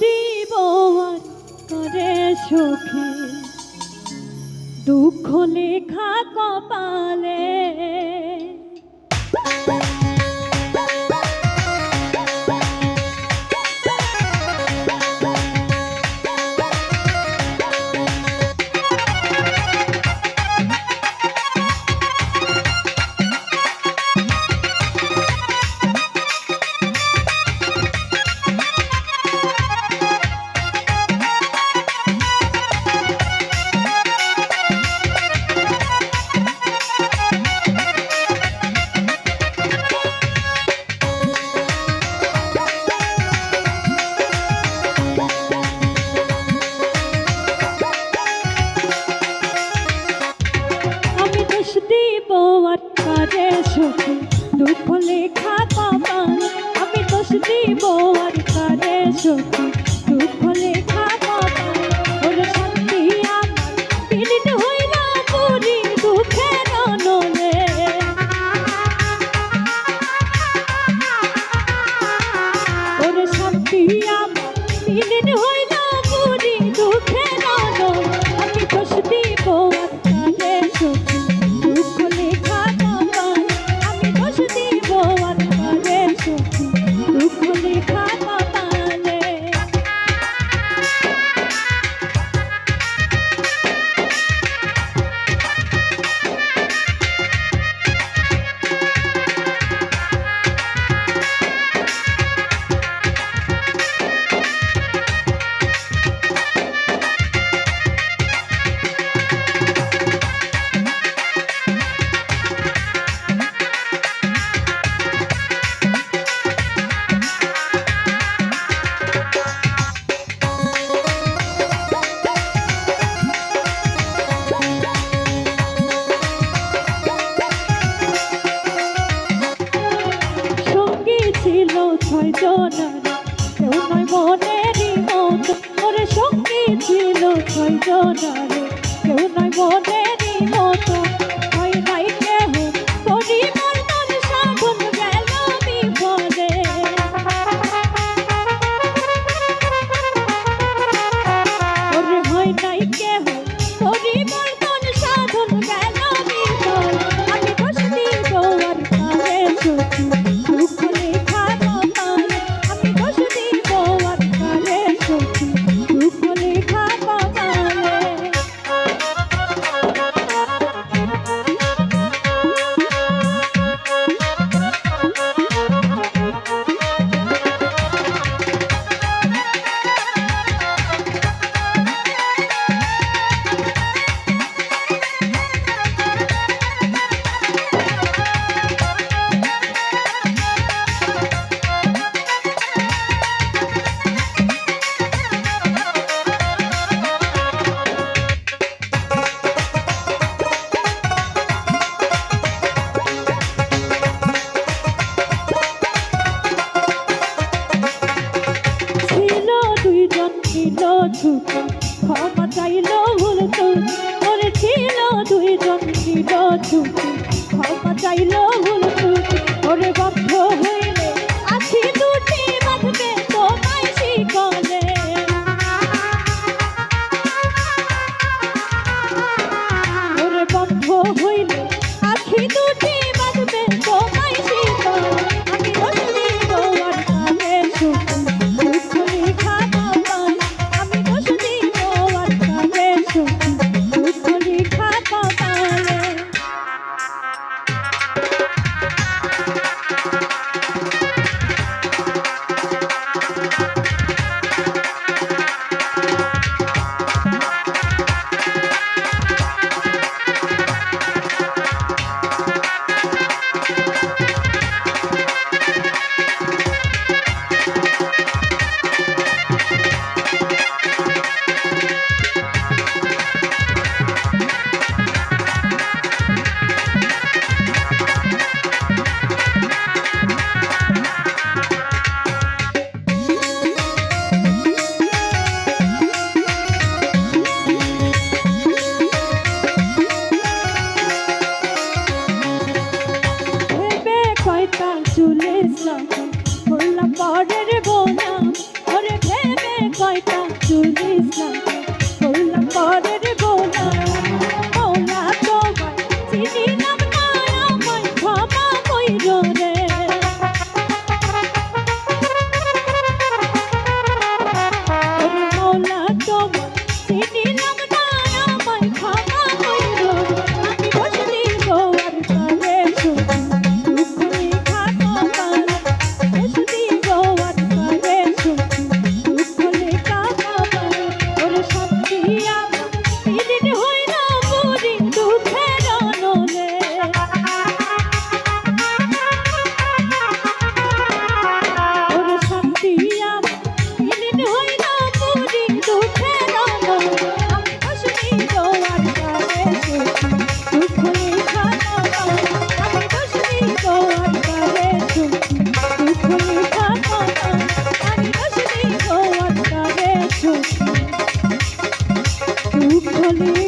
দিব আর করে সুখে দুঃখ লেখা কপালে। দিব আর কারে সুখে দুঃখ লেখা কপাল। আমি দোষ দিব আর কারে সুখে দুঃখ লেখা কপাল। ওর শান্তি আমার পীড়িত হইল পুরি দুঃখের নলে। ওর শান্তি আমার পীড়িত হইল পুরি দুঃখের নলে। আমি দোষ দিব আর কারে সুখে ছয় জনার কেউ নয় মনেরই মতো। ওরে সঙ্গী ছিল ছয় জনার কেউ নয় মনেরই মতো। হয় নাই কেহ পরিবর্তন সাধন গেল বিপদে। ওরে হয় নাই কেহ পরিবর্তন সাধন গেল বিপদ। আমি দোষ দিব আর কারে সুখে দুঃখ লেখা ছুটে ক্ষমা চাইল ভুল তুই। ওরে ছিল দুইজন ছিল ছুটে ক্ষমা চাইল ভুল তুই। ওরে বদ্ধ হইলে আছি দুটি বাঁধবে তোমায় শিকলে। ওরে বদ্ধ হইলে আছি দুটি বাঁধবে তোমায় শিকলে। আমি দোষ দিব আর কারে সুখে দুঃখ লেখা কপাল। আমি দোষ দিব আর কারে সুখে দুঃখ লেখা কপালে। কয়টা চুলিস না করলাম পরের বোনা মৌলা তোমায় চিনিলাম না আমায় ক্ষমা কইরো রে মৌলা তোমায় চিনিলাম না আমায় ক্ষমা কইরো রে আমি বসলি গোয়ার কালে শুধু দুঃখ লেখা কপাল বসলি গোয়ার কালে শুধু দুঃখ লেখা কপাল ওর শান্তি আমার দিদির হইল বুড়ি দুঃখের অনলে ওর শান্তি আমার দিদির হইল বুড়ি দুঃখের অনলে আমি বসলি গোয়ার কালে শুধু দুঃখ লেখা কপাল আমি বসলি গোয়ার কালে শুধু দুঃখ লেখা কপাল আমি বসলি গোয়ার কালে শুধু দুঃখ লেখা